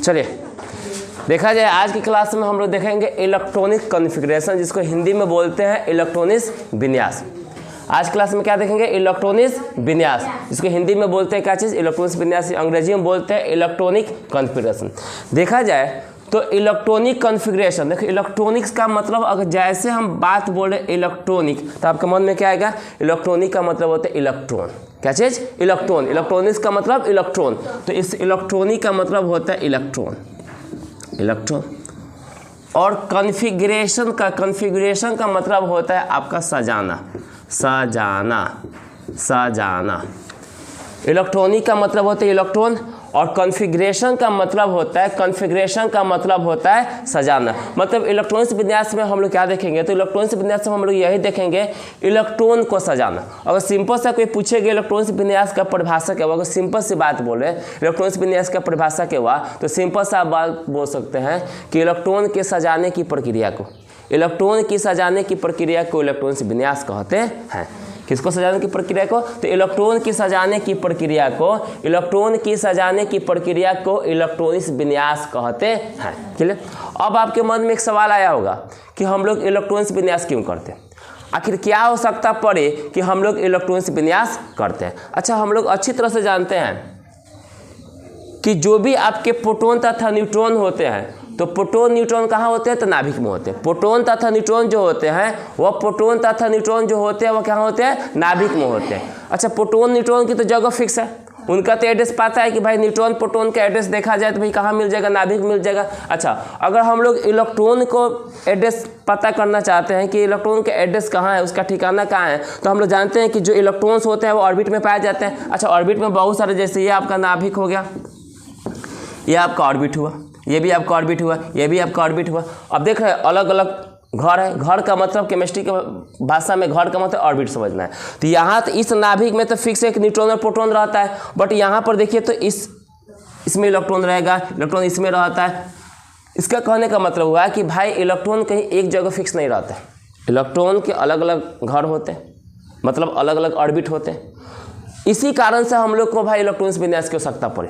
चलिए देखा जाए आज की क्लास में हम लोग देखेंगे इलेक्ट्रॉनिक कॉन्फ़िगरेशन, जिसको हिंदी में बोलते हैं इलेक्ट्रॉनिक विन्यास। आज क्लास में क्या देखेंगे? इलेक्ट्रॉनिक विन्यास, जिसको हिंदी में बोलते हैं क्या चीज़? इलेक्ट्रॉनिक विन्यास। अंग्रेजी में बोलते हैं इलेक्ट्रॉनिक कॉन्फ़िगरेशन। देखा जाए तो इलेक्ट्रॉनिक कॉन्फ़िगरेशन, देखो इलेक्ट्रॉनिक्स का मतलब अगर जैसे हम बात बोले इलेक्ट्रॉनिक तो आपके मन में क्या आएगा? इलेक्ट्रॉनिक का मतलब होता है इलेक्ट्रॉन। क्या चीज़? इलेक्ट्रॉन। इलेक्ट्रॉनिक्स का मतलब इलेक्ट्रॉन, तो इस इलेक्ट्रॉनिक का मतलब होता है इलेक्ट्रॉन, इलेक्ट्रॉन। और कॉन्फ़िगरेशन का मतलब होता है आपका सजाना, सजाना, सजाना। इलेक्ट्रॉनिक का मतलब होता है इलेक्ट्रॉन और कॉन्फ़िगरेशन का मतलब होता है सजाना। मतलब इलेक्ट्रॉनिक्स विन्यास में हम लोग क्या देखेंगे? तो इलेक्ट्रॉनिक्स विन्यास में हम लोग यही देखेंगे, इलेक्ट्रॉन को सजाना। अगर सिंपल सा कोई पूछेगा इलेक्ट्रॉनिक्स विन्यास का परिभाषा क्या हुआ, अगर सिंपल सी बात बोले इलेक्ट्रॉनिक्स विन्यास का परिभाषा क्या हुआ, तो सिंपल सा बात बोल सकते हैं कि इलेक्ट्रॉन के सजाने की प्रक्रिया को, इलेक्ट्रॉनिक्स विन्यास कहते हैं। किसको सजाने की प्रक्रिया को? तो इलेक्ट्रॉन की सजाने की प्रक्रिया को इलेक्ट्रॉनिक्स विन्यास कहते हैं। क्लियर? अब आपके मन में एक सवाल आया होगा कि हम लोग इलेक्ट्रॉनिक्स विन्यास क्यों करते हैं? आखिर क्या हो सकता पड़े कि हम लोग इलेक्ट्रॉनिक्स विन्यास करते हैं? अच्छा, हम लोग अच्छी तरह से जानते हैं कि जो भी आपके प्रोटॉन तथा न्यूट्रॉन होते हैं, तो प्रोटॉन न्यूट्रॉन कहाँ होते हैं? तो नाभिक में होते हैं। प्रोटॉन तथा न्यूट्रॉन जो होते हैं वो कहाँ होते हैं? नाभिक में होते हैं। अच्छा, प्रोटॉन न्यूट्रॉन की तो जगह फिक्स है, उनका तो एड्रेस पता है कि भाई न्यूट्रॉन प्रोटॉन का एड्रेस देखा जाए तो भाई कहाँ मिल जाएगा? नाभिक मिल जाएगा। अच्छा, अगर हम लोग इलेक्ट्रॉन को एड्रेस पता करना चाहते हैं कि इलेक्ट्रॉन का एड्रेस कहाँ है, उसका ठिकाना कहाँ है, तो हम लोग जानते हैं कि जो इलेक्ट्रॉन्स होते हैं वो ऑर्बिट में पाए जाते हैं। अच्छा, ऑर्बिट में बहुत सारे, जैसे ये आपका नाभिक हो गया, ये आपका ऑर्बिट हुआ, ये भी आपका ऑर्बिट हुआ, ये भी आपका ऑर्बिट हुआ। अब देख रहे हैं अलग अलग घर है। घर का मतलब केमिस्ट्री के भाषा में घर का मतलब ऑर्बिट समझना है। तो यहाँ तो इस नाभिक में तो फिक्स एक न्यूट्रॉन और प्रोटॉन रहता है, बट यहाँ पर देखिए तो इसमें इलेक्ट्रॉन रहेगा, इलेक्ट्रॉन इसमें रहता है। इसका कहने का मतलब हुआ कि भाई इलेक्ट्रॉन कहीं एक जगह फिक्स नहीं रहता है, इलेक्ट्रॉन के अलग अलग घर होते हैं, मतलब अलग अलग ऑर्बिट होते हैं। इसी कारण से हम लोग को भाई इलेक्ट्रॉनिक्स विन्यास की आवश्यकता पड़े।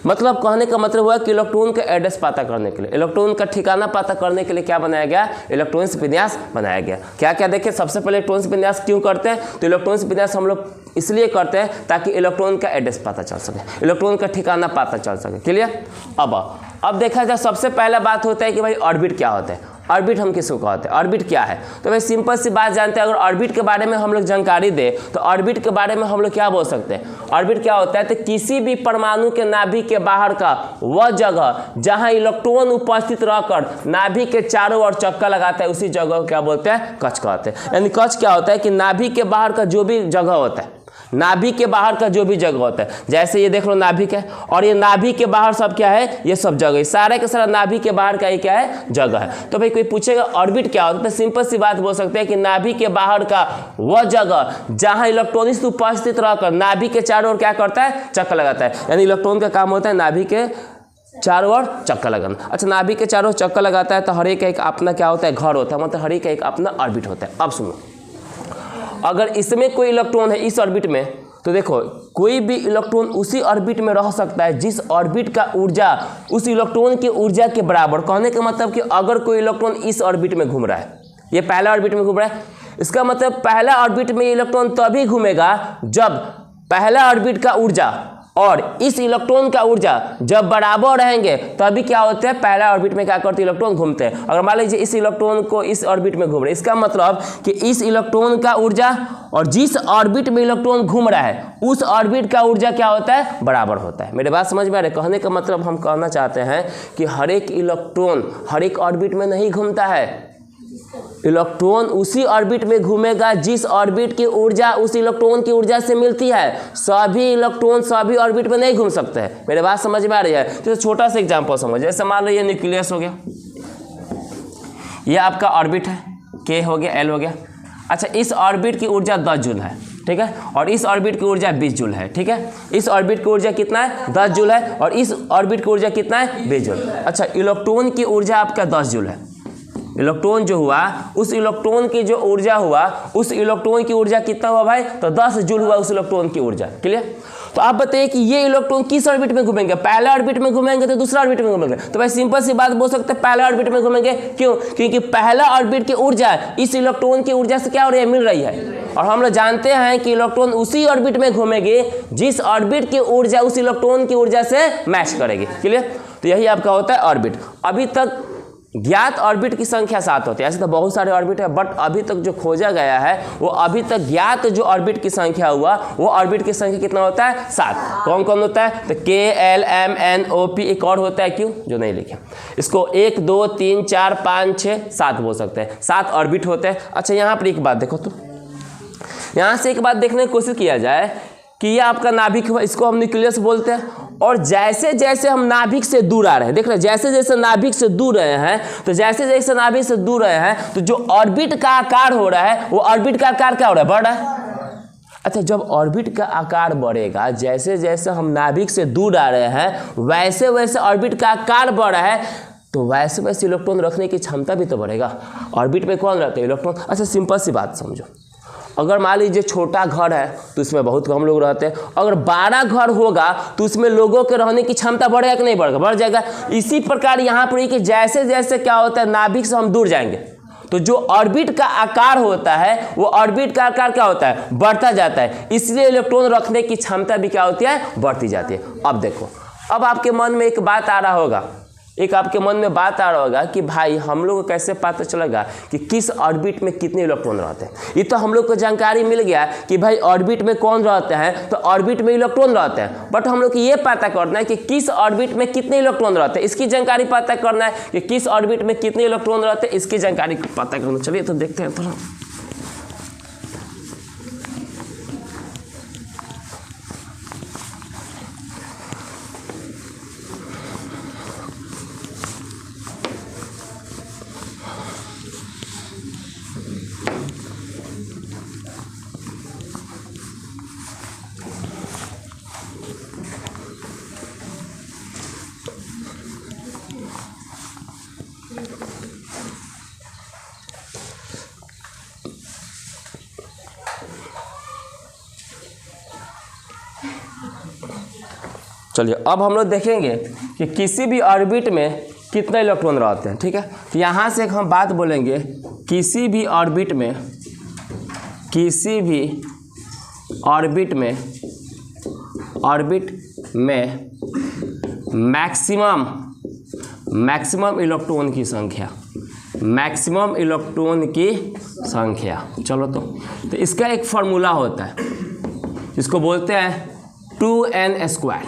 मतलब कहने का मतलब हुआ कि इलेक्ट्रॉन का एड्रेस पता करने के लिए, इलेक्ट्रॉन का ठिकाना पता करने के लिए क्या बनाया गया? इलेक्ट्रॉनिक्स विन्यास बनाया गया। क्या क्या देखिए, सबसे पहले इलेक्ट्रॉनिक्स विन्यास क्यों करते हैं? तो इलेक्ट्रॉनिक्स विन्यास हम लोग इसलिए करते हैं ताकि इलेक्ट्रॉन का एड्रेस पता चल सके, इलेक्ट्रॉन का ठिकाना पता चल सके। क्लियर? अब देखा जाए, सबसे पहला बात होता है कि भाई ऑर्बिट क्या होता है। ऑर्बिट हम किसको कहते हैं? ऑर्बिट क्या है? तो भाई सिंपल सी बात जानते हैं, अगर ऑर्बिट के बारे में हम लोग जानकारी दें तो ऑर्बिट के बारे में हम लोग क्या बोल सकते हैं? ऑर्बिट क्या होता है? तो किसी भी परमाणु के नाभिक के बाहर का वह जगह जहां इलेक्ट्रॉन उपस्थित रहकर नाभिक के चारों ओर चक्कर लगाता है, उसी जगह को क्या बोलते हैं? कक्ष कहते हैं। यानी कक्ष क्या होता है कि नाभिक के बाहर का जो भी जगह होता है, नाभिक के बाहर का जो भी जगह होता है, जैसे ये देख लो नाभिक है और ये नाभिक के बाहर सब क्या है? ये सब जगह, सारे के सारा नाभिक के बाहर का ये क्या है? जगह है। तो भाई कोई पूछेगा ऑर्बिट क्या होता है, तो सिंपल सी बात बोल सकते हैं कि नाभिक के बाहर का वह जगह जहां इलेक्ट्रॉन उपस्थित रहकर नाभिक के चारों ओर क्या करता है? चक्कर लगाता है। यानी इलेक्ट्रॉन का काम होता है नाभिक के चारों ओर चक्कर लगाना। अच्छा, नाभिक के चारों ओर चक्कर लगाता है तो हर एक अपना क्या होता है? घर होता है, मतलब हर एक अपना ऑर्बिट होता है। अब सुनो, अगर इसमें कोई इलेक्ट्रॉन है इस ऑर्बिट में, तो देखो कोई भी इलेक्ट्रॉन उसी ऑर्बिट में रह सकता है जिस ऑर्बिट का ऊर्जा उस इलेक्ट्रॉन की ऊर्जा के बराबर। कहने का मतलब कि अगर कोई इलेक्ट्रॉन इस ऑर्बिट में घूम रहा है, ये पहला ऑर्बिट में घूम रहा है, इसका मतलब पहला ऑर्बिट में इलेक्ट्रॉन तभी घूमेगा जब पहला ऑर्बिट का ऊर्जा और इस इलेक्ट्रॉन का ऊर्जा जब बराबर रहेंगे, तभी क्या होते हैं? पहला ऑर्बिट में क्या करते हैं? इलेक्ट्रॉन घूमते हैं। अगर मान लीजिए इस इलेक्ट्रॉन को इस ऑर्बिट में घूम रहे, इसका मतलब कि इस इलेक्ट्रॉन का ऊर्जा और जिस ऑर्बिट में इलेक्ट्रॉन घूम रहा है उस ऑर्बिट का ऊर्जा क्या होता है? बराबर होता है। मेरे बात समझ में आ रही है? कहने का मतलब हम कहना चाहते हैं कि हर एक इलेक्ट्रॉन हर एक ऑर्बिट में नहीं घूमता है, इलेक्ट्रॉन उसी ऑर्बिट में घूमेगा जिस ऑर्बिट की ऊर्जा उस इलेक्ट्रॉन की ऊर्जा से मिलती है। सभी इलेक्ट्रॉन सभी ऑर्बिट में नहीं घूम सकते हैं। मेरे बात समझ में आ रही है? तो छोटा सा एग्जांपल समझ, जैसे मान लो ये न्यूक्लियस हो गया, ये आपका ऑर्बिट है, के हो गया, एल हो गया। अच्छा, इस ऑर्बिट की ऊर्जा 10 जूल है, ठीक है, और इस ऑर्बिट की ऊर्जा 20 जूल है, ठीक है। इस ऑर्बिट की ऊर्जा कितना है? 10 जूल है, और इस ऑर्बिट की ऊर्जा कितना है? 20 जूल। अच्छा, इलेक्ट्रॉन की ऊर्जा आपका 10 जूल है। इलेक्ट्रॉन जो हुआ, उस इलेक्ट्रॉन की जो ऊर्जा हुआ, उस इलेक्ट्रॉन की ऊर्जा कितना हुआ भाई? तो 10 जूल हुआ उस इलेक्ट्रॉन की ऊर्जा। क्लियर? तो आप बताइए कि ये इलेक्ट्रॉन किस ऑर्बिट में घूमेंगे, पहला ऑर्बिट में घूमेंगे तो दूसरा ऑर्बिट में घूमेंगे। तो भाई सिंपल सी बात बोल सकते हैं पहला ऑर्बिट में घूमेंगे। क्यों? क्योंकि पहला ऑर्बिट की ऊर्जा इस इलेक्ट्रॉन की ऊर्जा से क्या हो रही है, मिल रही है। और हम लोग जानते हैं कि इलेक्ट्रॉन उसी ऑर्बिट में घूमेंगे जिस ऑर्बिट की ऊर्जा उस इलेक्ट्रॉन की ऊर्जा से मैच करेगी। क्लियर? तो यही आपका होता है ऑर्बिट। अभी तक ज्ञात ऑर्बिट की संख्या 7 होती है। ऐसे तो बहुत सारे ऑर्बिट है, बट अभी तक जो खोजा गया है वो अभी तक ज्ञात जो ऑर्बिट की संख्या हुआ वो ऑर्बिट की संख्या कितना होता है, 7। कौन कौन होता है? तो के, एल, एम, एन, ओ, पी। एक और होता है क्यों जो नहीं लिखे, इसको 1 2 3 4 5 6 7 बोल सकते हैं। 7 ऑर्बिट होते हैं। अच्छा यहाँ पर एक बात देखो, तो यहाँ से एक बात देखने की कोशिश किया जाए कि ये आपका नाभिक, इसको हम न्यूक्लियस बोलते हैं। और जैसे जैसे हम नाभिक से दूर आ रहे हैं, देख रहे हैं, जैसे जैसे नाभिक से दूर रहे हैं, तो जैसे जैसे नाभिक से दूर रहे हैं तो जो ऑर्बिट का आकार हो रहा है वो ऑर्बिट का आकार क्या हो रहा है, बढ़ रहा है। अच्छा, जब ऑर्बिट का आकार बढ़ेगा, जैसे जैसे हम नाभिक से दूर आ रहे हैं वैसे वैसे ऑर्बिट का आकार बढ़ रहा है, तो वैसे वैसे इलेक्ट्रॉन रखने की क्षमता भी तो बढ़ेगा। ऑर्बिट में कौन रहते हैं, इलेक्ट्रॉन। अच्छा सिंपल सी बात समझो, अगर मान लीजिए छोटा घर है तो उसमें बहुत कम लोग रहते हैं, अगर बड़ा घर होगा तो उसमें लोगों के रहने की क्षमता बढ़ेगा कि नहीं बढ़ेगा, बढ़ जाएगा। इसी प्रकार यहाँ पर कि जैसे जैसे क्या होता है नाभिक से हम दूर जाएंगे तो जो ऑर्बिट का आकार होता है वो ऑर्बिट का आकार क्या होता है, बढ़ता जाता है। इसलिए इलेक्ट्रॉन रखने की क्षमता भी क्या होती है, बढ़ती जाती है। अब देखो, अब आपके मन में एक बात आ रहा होगा, कि भाई हम लोग को कैसे पता चलेगा कि किस ऑर्बिट में कितने इलेक्ट्रॉन रहते हैं। ये तो हम लोग को जानकारी मिल गया कि भाई ऑर्बिट में कौन रहते हैं, तो ऑर्बिट में इलेक्ट्रॉन रहते हैं। बट हम लोग को ये पता करना है कि किस ऑर्बिट में कितने इलेक्ट्रॉन रहते हैं, इसकी जानकारी पता करना है कि किस ऑर्बिट में कितने इलेक्ट्रॉन रहते हैं, इसकी जानकारी पता करना। चलिए तो देखते हैं थोड़ा। चलिए अब हम लोग देखेंगे कि किसी भी ऑर्बिट में कितने इलेक्ट्रॉन रहते हैं। ठीक है, तो यहाँ से एक हम बात बोलेंगे, किसी भी ऑर्बिट में मैक्सिमम इलेक्ट्रॉन की संख्या, चलो तो इसका एक फॉर्मूला होता है जिसको बोलते हैं 2n²।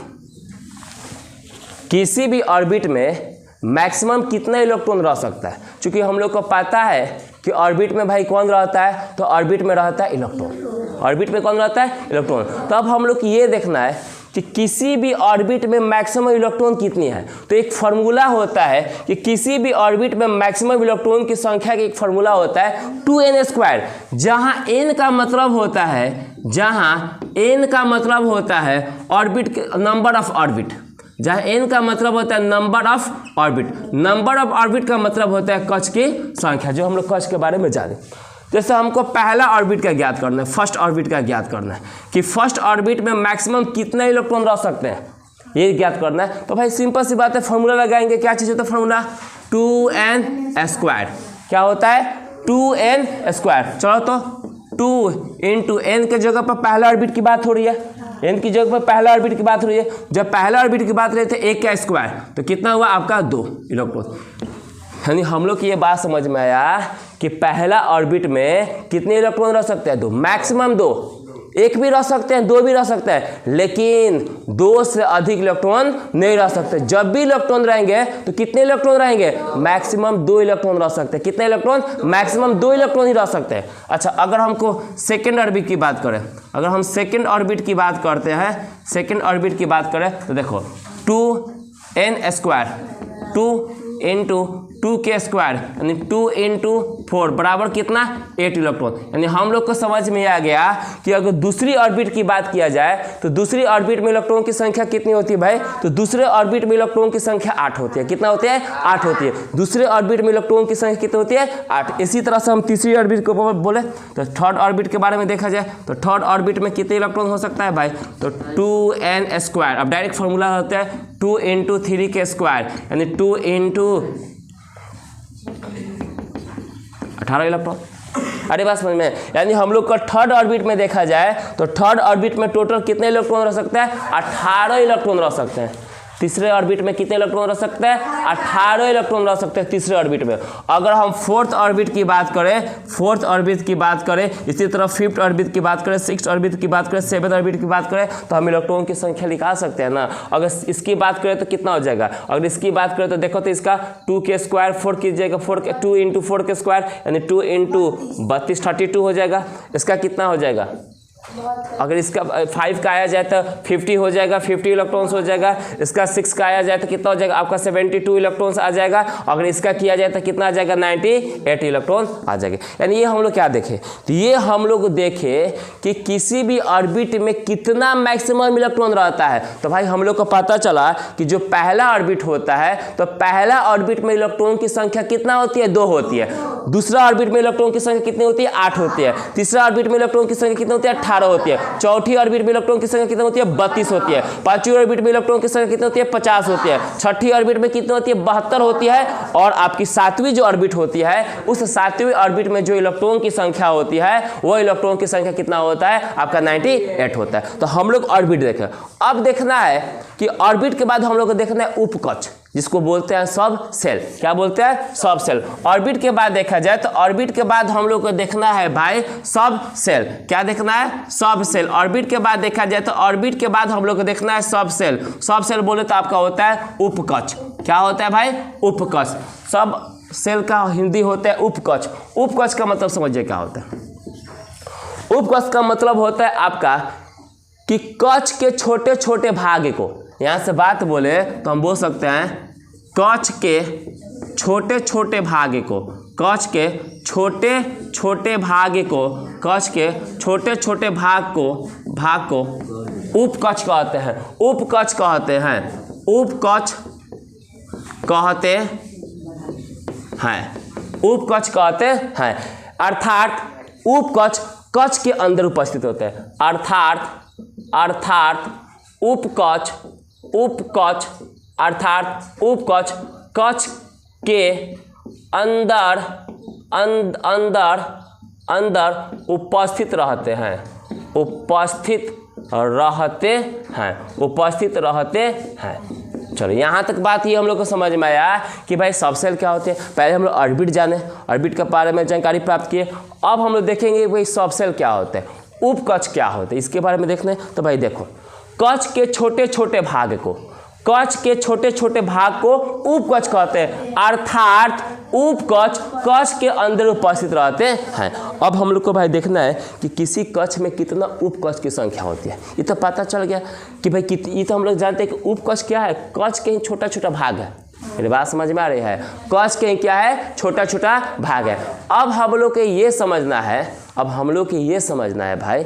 किसी भी ऑर्बिट में मैक्सिमम कितना इलेक्ट्रॉन रह सकता है, क्योंकि हम लोग को पता है कि ऑर्बिट में भाई कौन रहता है, तो ऑर्बिट में रहता है इलेक्ट्रॉन। ऑर्बिट में कौन रहता है, इलेक्ट्रॉन। तो अब हम लोग को ये देखना है कि किसी भी ऑर्बिट में मैक्सिमम इलेक्ट्रॉन कितनी है। तो एक फार्मूला होता है कि किसी भी ऑर्बिट में मैक्सिमम इलेक्ट्रॉन की संख्या का एक फार्मूला होता है 2n², जहां n का मतलब होता है ऑर्बिट के नंबर ऑफ ऑर्बिट, जहां n का मतलब होता है number of orbit. Number of orbit का मतलब होता है कक्ष की संख्या, जो हम लोग कक्ष के बारे में जाने। जैसे हमको पहला ऑर्बिट का ज्ञात करना है, फर्स्ट ऑर्बिट का ज्ञात करना है कि फर्स्ट ऑर्बिट में मैक्सिमम कितने इलेक्ट्रॉन रह सकते हैं, ये ज्ञात करना है। तो भाई सिंपल सी बात है, फॉर्मूला लगाएंगे। क्या चीज़ होता है फॉर्मूला, 2n²। क्या होता है, 2n²। चलो तो 2 × n के जगह पर पहला ऑर्बिट की बात हो रही है, n की जगह पर पहला ऑर्बिट की बात हो रही है। जब पहला ऑर्बिट की बात रही थे 1 का स्क्वायर, तो कितना हुआ आपका 2 इलेक्ट्रॉन। यानी हम लोग की ये बात समझ में आया कि पहला ऑर्बिट में कितने इलेक्ट्रॉन रह सकते हैं, 2, मैक्सिमम 2। 1 भी रह सकते हैं, 2 भी रह सकते हैं, लेकिन 2 से अधिक इलेक्ट्रॉन नहीं रह सकते। जब भी इलेक्ट्रॉन रहेंगे तो कितने इलेक्ट्रॉन रहेंगे, मैक्सिमम 2 इलेक्ट्रॉन रह सकते हैं। कितने इलेक्ट्रॉन, मैक्सिमम 2 इलेक्ट्रॉन ही रह सकते हैं। अच्छा, अगर हमको सेकेंड ऑर्बिट की बात करें, अगर हम सेकेंड ऑर्बिट की बात करते हैं, सेकेंड ऑर्बिट की बात करें तो देखो 2n², 2 × 2k² यानी 2 × 4 बराबर कितना 8 इलेक्ट्रॉन। यानी हम लोग को समझ में आ गया कि अगर दूसरी ऑर्बिट की बात किया जाए तो दूसरी ऑर्बिट में इलेक्ट्रॉन की संख्या कितनी होती है भाई, तो दूसरे ऑर्बिट में इलेक्ट्रॉन की संख्या 8 होती है। कितना होती है 8 होती है। दूसरे ऑर्बिट में इलेक्ट्रॉन की संख्या कितनी होती है 8। इसी तरह से हम तीसरी ऑर्बिट के ऊपर बोले तो थर्ड ऑर्बिट के बारे में देखा जाए तो थर्ड ऑर्बिट में कितने इलेक्ट्रॉन हो सकता है भाई, तो 2n²। अब डायरेक्ट फॉर्मूला होता है 2 × 3k² यानी 2 × 18 इलेक्ट्रॉन। अरे बात समझ में, यानी हम लोग का थर्ड ऑर्बिट में देखा जाए तो थर्ड ऑर्बिट में टोटल कितने इलेक्ट्रॉन रह सकते हैं 18 इलेक्ट्रॉन रह सकते हैं। तीसरे ऑर्बिट में कितने इलेक्ट्रॉन रह सकते हैं 18 इलेक्ट्रॉन रह सकते हैं तीसरे ऑर्बिट में। अगर हम फोर्थ ऑर्बिट की बात करें, इसी तरह फिफ्थ ऑर्बिट की बात करें, सिक्स्थ ऑर्बिट की बात करें, सेवंथ ऑर्बिट की बात करें तो हम इलेक्ट्रॉन की संख्या निकाल सकते हैं ना। अगर इसकी बात करें तो कितना हो जाएगा, अगर इसकी बात करें तो देखो तो इसका 2k² 4 कीजिएगा 2 × 4k² यानी 2 × 32 32 हो जाएगा। इसका कितना हो जाएगा, अगर इसका 5 का आया जाए तो 50 हो जाएगा, 50 इलेक्ट्रॉन्स हो जाएगा। इसका 6 का आया जाए तो कितना हो जाएगा आपका 72 इलेक्ट्रॉन्स आ जाएगा। अगर इसका किया जाए तो कितना आ जाएगा 98 इलेक्ट्रॉन आ जाएगा। यानी ये हम लोग क्या देखें, तो ये हम लोग देखें कि किसी भी ऑर्बिट में कितना मैक्सिमम इलेक्ट्रॉन रहता है। तो भाई हम लोग को पता चला कि जो पहला ऑर्बिट होता है तो पहला ऑर्बिट में इलेक्ट्रॉन की संख्या कितना होती है 2 होती है। दूसरा ऑर्बिट में इलेक्ट्रॉन की संख्या कितनी होती है 8 होती है। तीसरा ऑर्बिट में इलेक्ट्रॉन की संख्या कितनी होती है 18 होती है। चौथी ऑर्बिट में इलेक्ट्रॉन की संख्या कितनी होती है 32 होती है। पांचवी ऑर्बिट में इलेक्ट्रॉन की संख्या कितनी होती है 50 होती है। छठी ऑर्बिट में कितनी होती है 72 होती है। और आपकी सातवीं जो ऑर्बिट होती है उस सातवीं ऑर्बिट में जो इलेक्ट्रॉन की संख्या होती है वो इलेक्ट्रॉन की संख्या कितना होता है आपका 98 होता है। तो हम लोग ऑर्बिट देखें। अब देखना है कि ऑर्बिट के बाद हम लोग को देखना है उपकक्ष, जिसको बोलते हैं सब सेल। क्या बोलते हैं सब सेल। ऑर्बिट के बाद देखा जाए तो ऑर्बिट के बाद हम लोग को देखना है भाई सब सेल। क्या देखना है सब सेल। ऑर्बिट के बाद देखा जाए तो ऑर्बिट के बाद हम लोग को देखना है सब सेल। सब सेल बोले तो आपका होता है उपकक्ष। क्या होता है भाई उपकक्ष। सब सेल का हिंदी होता है उपकक्ष। उपकक्ष का मतलब समझिए क्या होता है। उपकक्ष का मतलब होता है आपका कि कक्ष के छोटे छोटे भाग को, यहाँ से बात बोले तो हम बोल सकते हैं कक्ष के छोटे छोटे भाग को, कक्ष के छोटे छोटे भाग को, कक्ष के छोटे छोटे भाग को उपकक्ष कहते हैं। उपकक्ष कहते हैं। उपकक्ष कहते हैं। उपकक्ष कहते हैं। अर्थात उपकक्ष कक्ष के अंदर उपस्थित होते हैं। अर्थात उपकक्ष अर्थात उपकक्ष कक्ष के अंदर उपस्थित रहते हैं। उपस्थित रहते हैं। चलो यहाँ तक बात ये हम लोग को समझ में आया कि भाई सब सेल क्या होते हैं। पहले हम लोग ऑर्बिट जाने, ऑर्बिट के बारे में जानकारी प्राप्त किए। अब हम लोग देखेंगे भाई सब सेल क्या होते हैं, उपकक्ष क्या होते हैं, इसके बारे में देखना है। तो भाई देखो कक्ष के छोटे छोटे भाग को, कक्ष के छोटे छोटे भाग को उपकक्ष कहते हैं। अर्थात उपकक्ष कक्ष के अंदर उपस्थित रहते हैं। अब हम लोग को भाई देखना है कि किसी कक्ष में कितना उपकक्ष की संख्या होती है। ये तो पता चल गया कि भाई ये तो हम लोग जानते हैं कि उपकक्ष क्या है, कक्ष के ही छोटा छोटा भाग है। मेरी बात समझ में आ रही है। कक्ष के क्या है छोटा छोटा भाग है। अब हम लोग को ये समझना है, भाई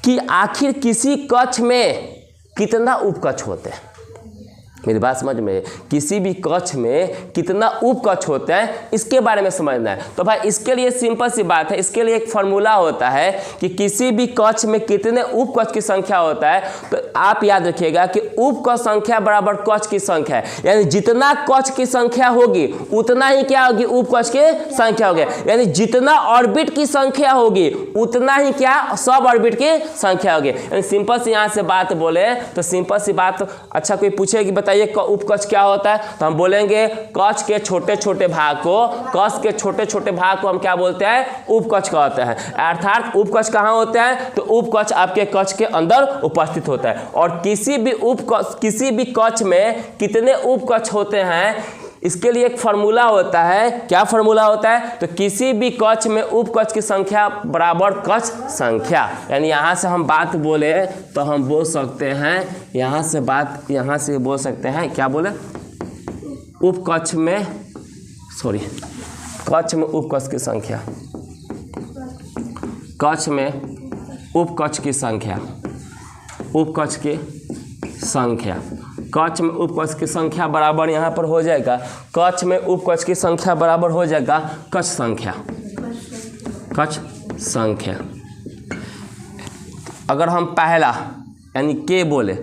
कि आखिर किसी कक्ष में कितना उपकक्ष होते हैं। मेरी बात समझ में, किसी भी कक्ष में कितना उपकक्ष होते हैं इसके बारे में समझना है। तो भाई इसके लिए सिंपल सी बात है, इसके लिए एक फॉर्मूला होता है कि किसी भी कक्ष में कितने उपकक्ष की संख्या होता है। तो आप याद रखिएगा कि उपकक्ष संख्या बराबर कक्ष की संख्या है। यानी जितना कक्ष की संख्या होगी उतना ही क्या होगी उपकक्ष की संख्या होगी। यानी जितना ऑर्बिट की संख्या होगी उतना ही क्या सब ऑर्बिट की संख्या होगी। यानी सिंपल से यहाँ से बात बोले तो सिंपल सी बात, अच्छा कोई पूछेगी बताइए उपकक्ष क्या होता है, तो हम बोलेंगे कक्ष के छोटे छोटे भाग को हम क्या बोलते हैं उपकक्ष कहते हैं। अर्थात उपकक्ष कहाँ होते हैं, तो उपकक्ष आपके कक्ष के अंदर उपस्थित होता है। और किसी भी कक्ष में कितने उपकक्ष होते हैं इसके लिए एक फार्मूला होता है। क्या फार्मूला होता है, तो किसी भी कक्ष में उपकक्ष की संख्या बराबर कक्ष संख्या। यानी यहाँ से हम बात बोले तो हम बोल सकते हैं, यहाँ से बोल सकते हैं क्या बोले, उपकक्ष में कक्ष में उपकक्ष की संख्या, कक्ष में उपकक्ष की संख्या, उपकक्ष की संख्या, कक्ष में उपकक्ष की संख्या बराबर यहाँ पर हो जाएगा, कक्ष में उपकक्ष की संख्या बराबर हो जाएगा कक्ष संख्या, कक्ष संख्या। अगर हम पहला यानी के बोले,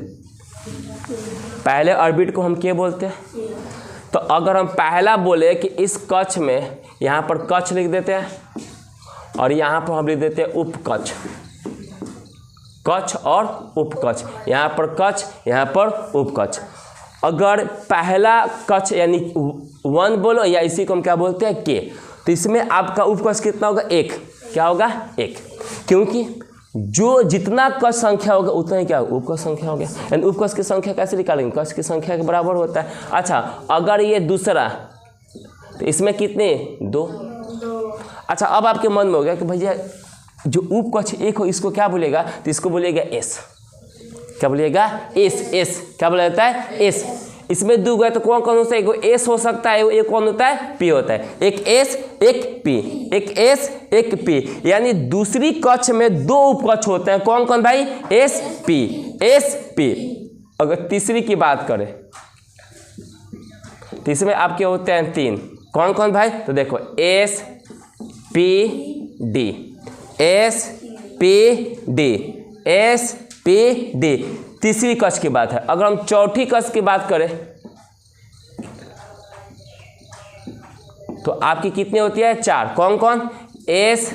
पहले ऑर्बिट को हम के बोलते हैं, तो अगर हम पहला बोले कि इस कक्ष में, यहाँ पर कक्ष लिख देते हैं और यहाँ पर हम लिख देते हैं उपकक्ष, कक्ष और उपकक्ष, यहाँ पर कक्ष यहाँ पर उपकक्ष। अगर पहला कक्ष यानी 1 बोलो या इसी को हम क्या बोलते हैं के, तो इसमें आपका उपकक्ष कितना होगा 1, क्या होगा 1, क्योंकि जो जितना कक्ष संख्या होगा उतना ही क्या उपकक्ष संख्या हो गया। यानी उपकक्ष की संख्या कैसे निकालेंगे, कक्ष की संख्या के बराबर होता है। अच्छा अगर ये दूसरा, तो इसमें कितने 2। अच्छा अब आपके मन में हो गया कि भैया जो उपकक्ष 1 हो इसको क्या बोलेगा, तो इसको बोलेगा एस, क्या बोलेगा एस, क्या बोला जाता है एस। इसमें 2 गए तो कौन कौन होता है, एक एस हो सकता है, एक कौन होता है पी होता है, एक एस एक पी, एक एस एक पी, यानी दूसरी कक्ष में 2 उपकक्ष होते हैं, कौन कौन भाई एस पी। अगर तीसरी की बात करें तो इसमें आपके होते हैं 3, कौन कौन भाई, तो देखो S P D, S P D, S P D, तीसरी कक्ष की बात है। अगर हम चौथी कक्ष की बात करें तो आपकी कितनी होती है 4, कौन कौन S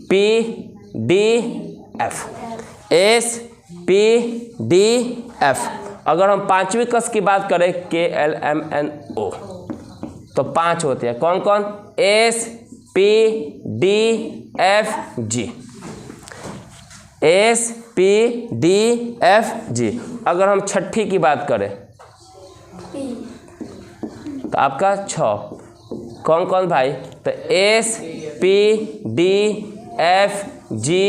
P D F, S P D F. अगर हम 5वीं कक्ष की बात करें के एल एम एन ओ, तो 5 होते हैं, कौन कौन S P D F G, S P D F G. अगर हम 6ठी की बात करें तो आपका 6, कौन कौन भाई, तो S P D F G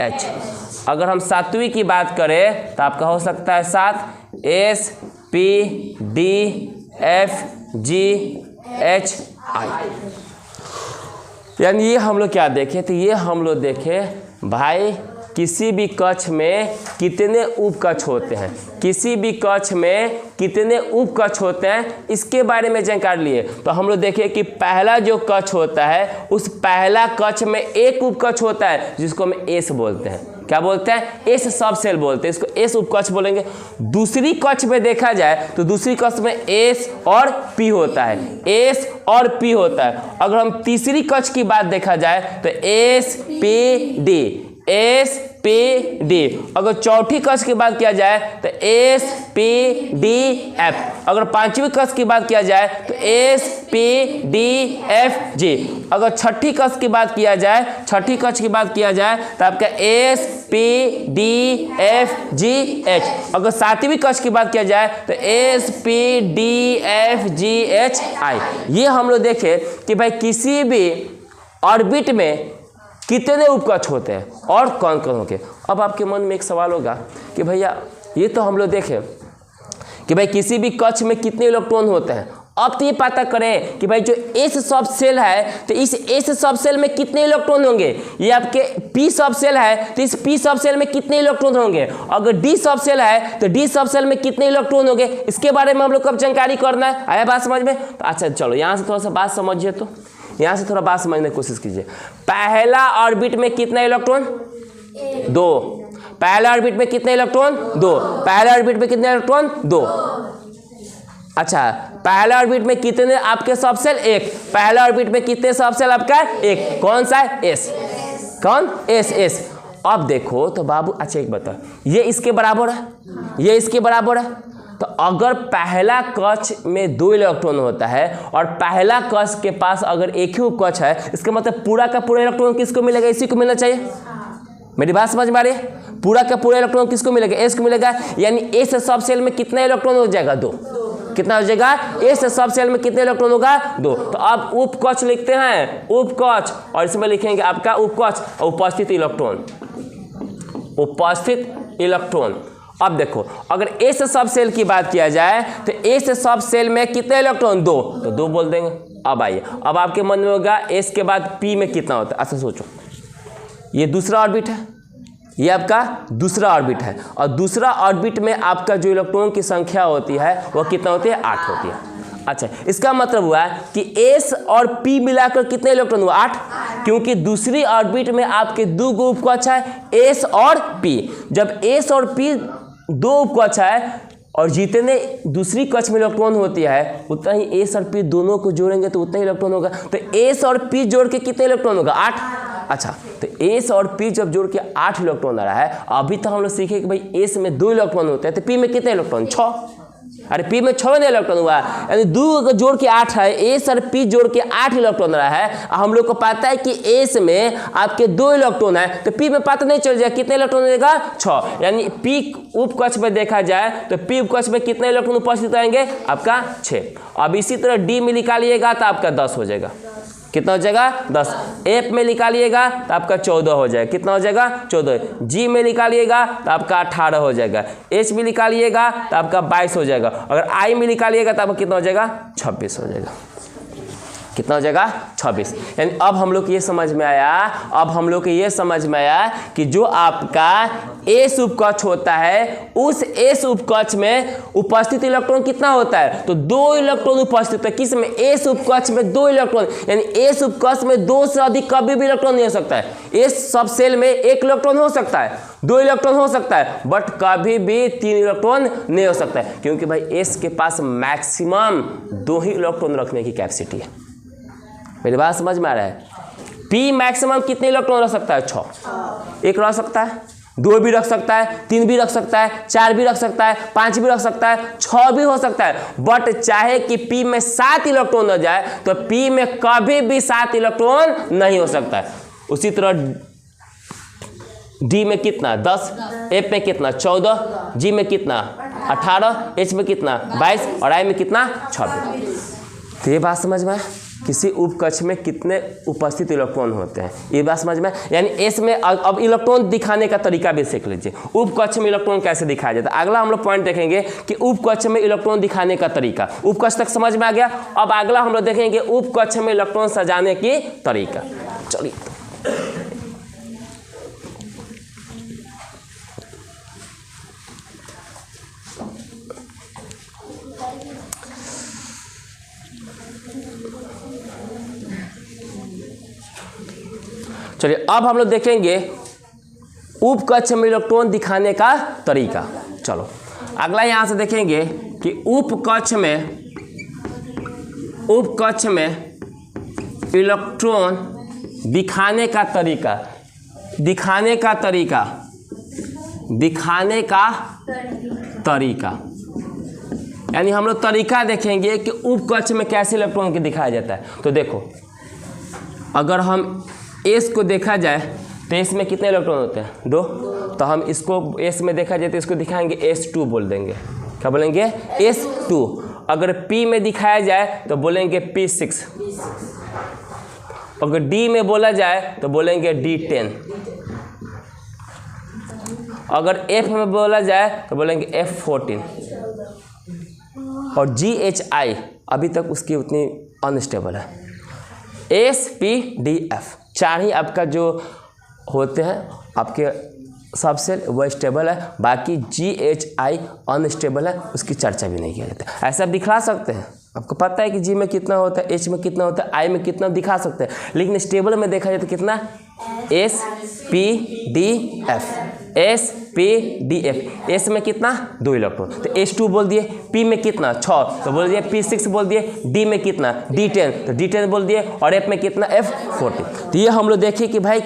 H. अगर हम 7वीं की बात करें तो आपका हो सकता है 7, S P D F G H I. यानी ये हम लोग क्या देखें, तो ये हम लोग देखें भाई किसी भी कक्ष में कितने उपकक्ष होते हैं, किसी भी कक्ष में कितने उपकक्ष होते हैं इसके बारे में जानकारी लिए। तो हम लोग देखें कि पहला जो कक्ष होता है उस पहला कक्ष में एक उपकक्ष होता है जिसको हम एस बोलते हैं, क्या बोलते हैं एस सब सेल बोलते हैं, इसको एस उपकक्ष बोलेंगे। दूसरी कक्ष में देखा जाए तो दूसरी कक्ष में एस और पी होता है, एस और पी होता है। अगर हम तीसरी कक्ष की बात देखा जाए तो S P D, S P D. अगर चौथी कक्ष की बात किया जाए तो एस पी डी एफ। अगर 5वीं कक्ष की बात किया जाए तो S P D F G. अगर 6ठी कक्ष की बात किया जाए, 6ठी कक्ष की बात किया जाए तो आपका S P D F G H. अगर 7वीं कक्ष की बात किया जाए तो S P D F G H I. ये हम लोग देखें कि भाई किसी भी ऑर्बिट में कितने उपकक्ष होते हैं और कौन कौन होंगे। अब आपके मन में एक सवाल होगा कि भैया ये तो हम लोग देखें कि भाई किसी भी कक्ष में कितने इलेक्ट्रॉन होते हैं। अब तो ये पता करें कि भाई जो एस सब सेल है तो इस एस सब सेल में कितने इलेक्ट्रॉन होंगे। ये आपके पी सब सेल है तो इस पी सब सेल में कितने इलेक्ट्रॉन होंगे। अगर डी सब सेल है तो डी सब सेल में कितने इलेक्ट्रॉन होंगे, इसके बारे में हम लोग कब जानकारी करना है। आया बात समझ में। तो अच्छा चलो यहाँ से थोड़ा सा बात समझिए, तो यहाँ से थोड़ा बात समझने की कोशिश कीजिए। पहला ऑर्बिट में कितना इलेक्ट्रॉन 2। पहला ऑर्बिट में कितने इलेक्ट्रॉन 2। पहला ऑर्बिट में कितने इलेक्ट्रॉन 2। अच्छा पहला ऑर्बिट में कितने आपके सब सेल 1। पहला ऑर्बिट में कितने सब सेल आपका 1। कौन सा है एस, कौन एस एस। अब देखो तो बाबू अच्छा एक बता, ये इसके बराबर है, ये इसके बराबर है। तो अगर पहला कक्ष में 2 इलेक्ट्रॉन होता है और पहला कक्ष के पास अगर एक ही उपकक्ष है, इसका मतलब पूरा का पूरा इलेक्ट्रॉन किसको मिलेगा, इसी को मिलना चाहिए। मेरी बात समझ में आ रही है। पूरा का पूरा इलेक्ट्रॉन किसको मिलेगा, एस को मिलेगा। यानी एस सब सेल में कितना इलेक्ट्रॉन हो जाएगा 2। कितना हो जाएगा एस सब सेल में कितने इलेक्ट्रॉन होगा 2। तो आप उपकक्ष लिखते हैं, उपकक्ष, और इसमें लिखेंगे आपका उपकक्ष और उपस्थित इलेक्ट्रॉन, उपस्थित इलेक्ट्रॉन। अब देखो अगर एस सब सेल की बात किया जाए तो एस सब सेल में कितने इलेक्ट्रॉन 2, तो 2 बोल देंगे। अब आइए, अब आपके मन में होगा एस के बाद पी में कितना होता है। अच्छा सोचो, ये दूसरा ऑर्बिट है, ये आपका दूसरा ऑर्बिट है, और दूसरा ऑर्बिट में आपका जो इलेक्ट्रॉन की संख्या होती है वो कितना होती है, 8 होती है। अच्छा, इसका मतलब हुआ कि एस और पी मिलाकर कितने इलेक्ट्रॉन हुआ, 8, क्योंकि दूसरी ऑर्बिट में आपके दो उपकक्ष है, एस और पी। जब एस और पी दो उपकक्ष है और जितने दूसरी कक्ष में इलेक्ट्रॉन होती है उतना ही एस और पी दोनों को जोड़ेंगे तो उतना ही इलेक्ट्रॉन होगा। तो एस और पी जोड़ के कितने इलेक्ट्रॉन होगा, 8। अच्छा, तो एस और पी जब जोड़ के 8 इलेक्ट्रॉन आ रहा है, अभी तो हम लोग सीखे कि भाई एस में 2 इलेक्ट्रॉन होते हैं, तो पी में कितने इलेक्ट्रॉन, 6। अरे पी में 6 नहीं इलेक्ट्रॉन हुआ, यानी 2 को जोड़ के 8 है, एस और पी जोड़ के 8 इलेक्ट्रॉन रहा है। हम लोग को पता है कि एस में आपके 2 इलेक्ट्रॉन है, तो पी में पता नहीं चल जाए कितने इलेक्ट्रॉन देगा, 6। यानी पी उपकक्ष में देखा जाए तो पी उपकक्ष में कितने इलेक्ट्रॉन उपस्थित रहेंगे, आपका 6। अब इसी तरह डी में निकालिएगा तो आपका 10 हो जाएगा, कितना हो जाएगा, 10। एफ में निकालिएगा तो आपका 14 हो जाएगा, कितना हो जाएगा, 14। जी में निकालिएगा तो आपका 18 हो जाएगा। एच में निकालिएगा तो आपका 22 हो जाएगा। अगर आई में निकालिएगा तो आपका कितना हो जाएगा, 26 हो जाएगा। कितना हो जाएगा, 26। यानी अब हम लोग को ये समझ में आया, अब हम लोग को ये समझ में आया कि जो आपका एस उपकक्ष होता है, उस एस उपकक्ष में उपस्थित इलेक्ट्रॉन कितना होता है, तो 2 इलेक्ट्रॉन उपस्थित है। किस में, एस उपकक्ष में 2 इलेक्ट्रॉन, यानी एस उपकक्ष में 2 से अधिक कभी भी इलेक्ट्रॉन नहीं हो सकता है। एस सब सेल में 1 इलेक्ट्रॉन हो सकता है, 2 इलेक्ट्रॉन हो सकता है, बट कभी भी 3 इलेक्ट्रॉन नहीं हो सकता है, क्योंकि भाई एस के पास मैक्सिमम 2 ही इलेक्ट्रॉन रखने की कैपेसिटी है। मेरी बात समझ में आ रहा है। पी मैक्सिमम कितने इलेक्ट्रॉन रख सकता है, 6। 1 रख सकता है, 2 भी रख सकता है, 3 भी रख सकता है, 4 भी रख सकता है, 5 भी रख सकता है, 6 भी हो सकता है। बट चाहे कि पी में 7 इलेक्ट्रॉन हो जाए तो पी में कभी भी 7 इलेक्ट्रॉन नहीं हो सकता है। उसी तरह डी में कितना, 10, एफ में कितना, 14, जी में कितना, 18, एच में कितना, 22 और आई में कितना, 26। तो ये बात समझ में आए, किसी उपकक्ष में कितने उपस्थित इलेक्ट्रॉन होते हैं, ये बात समझ में। यानी एस में अब इलेक्ट्रॉन दिखाने का तरीका भी सीख लीजिए, उपकक्ष में इलेक्ट्रॉन कैसे दिखाया जाता है। अगला हम लोग पॉइंट देखेंगे कि उपकक्ष में इलेक्ट्रॉन दिखाने का तरीका। उपकक्ष तक समझ में आ गया। अब अगला हम लोग देखेंगे उपकक्ष में इलेक्ट्रॉन सजाने की तरीका। चलिए, चलिए अब हम लोग देखेंगे उपकक्ष में इलेक्ट्रॉन दिखाने का तरीका। चलो अगला यहां से देखेंगे कि उपकक्ष में इलेक्ट्रॉन दिखाने का तरीका यानी हम लोग तरीका देखेंगे कि उपकक्ष में कैसे इलेक्ट्रॉन को दिखाया जाता है। तो देखो, अगर हम एस को देखा जाए तो एस में कितने इलेक्ट्रॉन होते हैं, 2। तो हम इसको एस में देखा जाए तो इसको दिखाएंगे S2 बोल देंगे। क्या बोलेंगे, S2। अगर P में दिखाया जाए तो बोलेंगे P6। अगर D में बोला जाए तो बोलेंगे D10। अगर F में बोला जाए तो बोलेंगे F14। और GHI अभी तक उसकी उतनी अनस्टेबल है। SPDF 4 ही आपका जो होते हैं आपके सब सेल वो स्टेबल है, बाकी GHI अनस्टेबल है, उसकी चर्चा भी नहीं किया जाता। ऐसा दिखा सकते हैं, आपको पता है कि G में कितना होता है, H में कितना होता है, I में कितना दिखा सकते हैं, लेकिन स्टेबल में देखा जाए तो कितना, SPDF। S में कितना, 2 इलेक्ट्रॉन, तो S2 बोल दिए। P में कितना, 6, तो बोल दिए P6 बोल दिए। D में कितना, D10, तो D10 बोल दिए। और F में कितना, F14। तो ये हम लोग देखिए कि भाई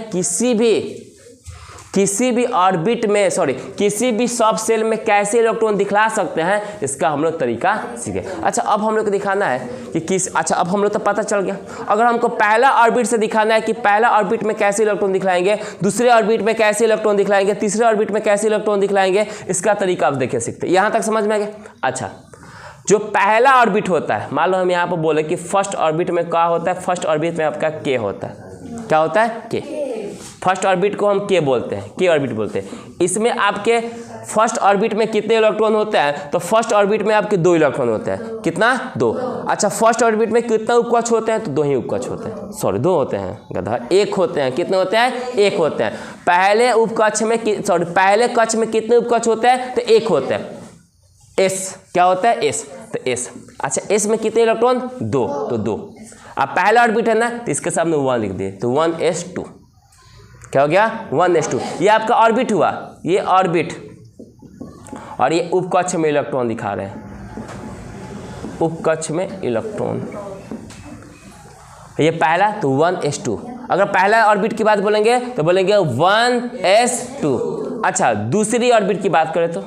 किसी भी ऑर्बिट में किसी भी सब सेल में कैसे इलेक्ट्रॉन दिखला सकते हैं, इसका हम लोग तरीका सीखे। अच्छा, अब हम लोग को दिखाना है कि अब हम लोग तो पता चल गया। अगर हमको पहला ऑर्बिट से दिखाना है कि पहला ऑर्बिट में कैसे इलेक्ट्रॉन दिखलाएंगे, दूसरे ऑर्बिट में कैसे इलेक्ट्रॉन दिखलाएंगे, तीसरे ऑर्बिट में कैसे इलेक्ट्रॉन दिखलाएंगे, इसका तरीका आप देखिए सीखते। यहाँ तक समझ में आ गया। अच्छा, जो पहला ऑर्बिट होता है, मान लो हम यहाँ पर बोले कि फर्स्ट ऑर्बिट में क्या होता है, फर्स्ट ऑर्बिट में आपका K होता है। क्या होता है, K। फर्स्ट ऑर्बिट को हम के बोलते हैं, के ऑर्बिट बोलते हैं। इसमें आपके फर्स्ट ऑर्बिट में कितने इलेक्ट्रॉन होते हैं? तो फर्स्ट ऑर्बिट में आपके 2 इलेक्ट्रॉन होते हैं। कितना? 2। अच्छा, फर्स्ट ऑर्बिट में कितना उपकक्ष होते हैं? तो 2 ही उपकक्ष होते हैं, सॉरी 2 होते हैं गधा, 1 होते हैं। कितने होते हैं? 1 होते हैं। पहले उपकक्ष में पहले कक्ष में कितने उपकक्ष होते हैं? तो 1 होते हैं। एस क्या होता है? एस, तो एस। अच्छा, एस में कितने इलेक्ट्रॉन? 2, तो 2। अब पहला ऑर्बिट है ना, तो इसके सामने 1 लिख दिए, तो 1s2। क्या हो गया? 1s2। ये आपका ऑर्बिट हुआ, ये ऑर्बिट, और ये उपकक्ष में इलेक्ट्रॉन दिखा रहे हैं, उपकक्ष में इलेक्ट्रॉन। ये पहला, तो 1s2। अगर पहला ऑर्बिट की बात बोलेंगे तो बोलेंगे 1s2। अच्छा, दूसरी ऑर्बिट की बात करें तो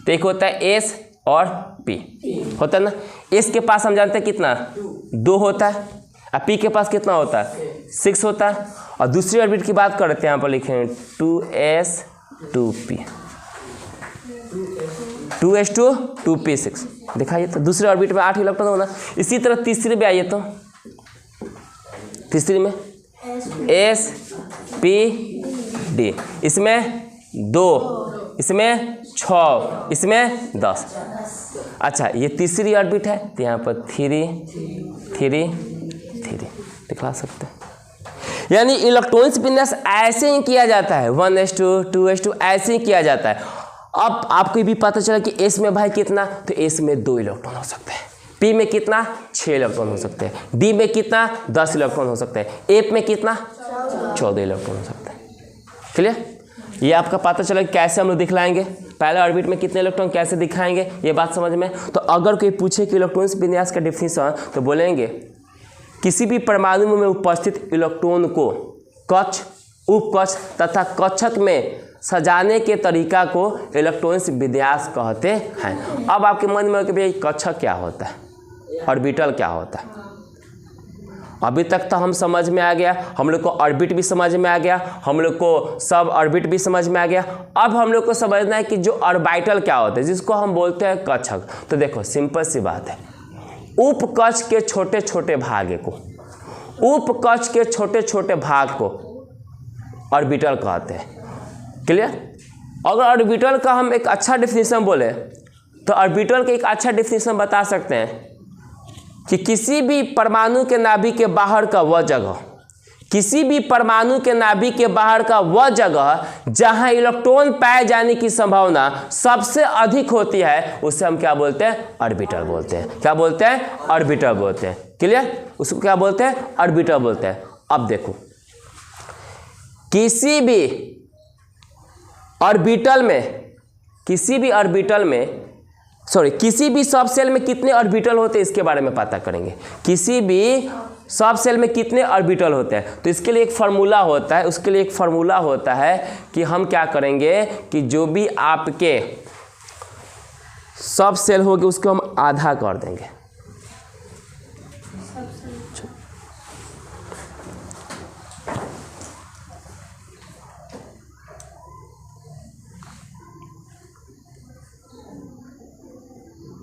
एक होता है एस और पी, होता है ना। एस के पास हम जानते हैं कितना? 2 होता है, और पी के पास कितना होता है? 6 होता है। और दूसरी ऑर्बिट की बात करते हैं, यहाँ पर लिखें 2s 2p, 2s2 2p6। दिखाइए तो दूसरे ऑर्बिट में 8 इलेक्ट्रॉन होना। इसी तरह तीसरी में आइए, तो तीसरी में s p d, इसमें 2, इसमें 6, इसमें 10। अच्छा, ये तीसरी ऑर्बिट है, तो यहाँ पर 3 दिखला सकते हैं। यानी इलेक्ट्रॉनिक्स विन्यास ऐसे ही किया जाता है, 1s2 2s2 ऐसे ही किया जाता है। अब आपको भी पता चला कि एस में भाई कितना, तो एस में 2 इलेक्ट्रॉन हो सकते हैं, पी में कितना? 6 इलेक्ट्रॉन हो सकते हैं, डी में कितना? 10 इलेक्ट्रॉन हो सकते हैं, एफ में कितना? 14 इलेक्ट्रॉन हो सकते हैं। क्लियर? ये आपका पता चला कि कैसे हम लोग दिखलाएंगे, पहले ऑर्बिट में कितने इलेक्ट्रॉन कैसे दिखाएंगे, ये बात समझ में। तो अगर कोई पूछे कि इलेक्ट्रॉनिक्स विन्यास का डेफिनेशन, तो बोलेंगे किसी भी परमाणु में उपस्थित इलेक्ट्रॉन को कक्ष, उपकक्ष तथा कक्षक में सजाने के तरीका को इलेक्ट्रॉनिक्स विन्यास कहते हैं। अब आपके मन में कि भाई कक्षक क्या होता है, ऑर्बिटल क्या होता है। अभी तक तो हम समझ में आ गया, हम लोग को ऑर्बिट भी समझ में आ गया, हम लोग को सब ऑर्बिट भी समझ में आ गया। अब हम लोग को समझना है कि जो ऑर्बिटल क्या होता है, जिसको हम बोलते हैं कक्षक। तो देखो सिंपल सी बात है, उपकक्ष के छोटे छोटे भाग को, उपकक्ष के छोटे छोटे भाग को ऑर्बिटल कहते हैं। क्लियर? अगर ऑर्बिटल का हम एक अच्छा डेफिनेशन बोले, तो ऑर्बिटल का एक अच्छा डेफिनेशन बता सकते हैं कि किसी भी परमाणु के नाभिक के बाहर का वह जगह, किसी भी परमाणु के नाभिक के बाहर का वह जगह जहां इलेक्ट्रॉन पाए जाने की संभावना सबसे अधिक होती है, उसे हम क्या बोलते हैं? ऑर्बिटल बोलते हैं। क्या बोलते हैं? ऑर्बिटल बोलते हैं। क्लियर? उसको क्या बोलते हैं? ऑर्बिटल बोलते हैं। अब देखो, किसी भी ऑर्बिटल में सब सेल में कितने ऑर्बिटल होते हैं, इसके बारे में पता करेंगे। किसी भी सब सेल में कितने ऑर्बिटल होते हैं, तो इसके लिए एक फार्मूला होता है, उसके लिए एक फार्मूला होता है कि हम क्या करेंगे कि जो भी आपके सब सेल होंगे उसको हम आधा कर देंगे।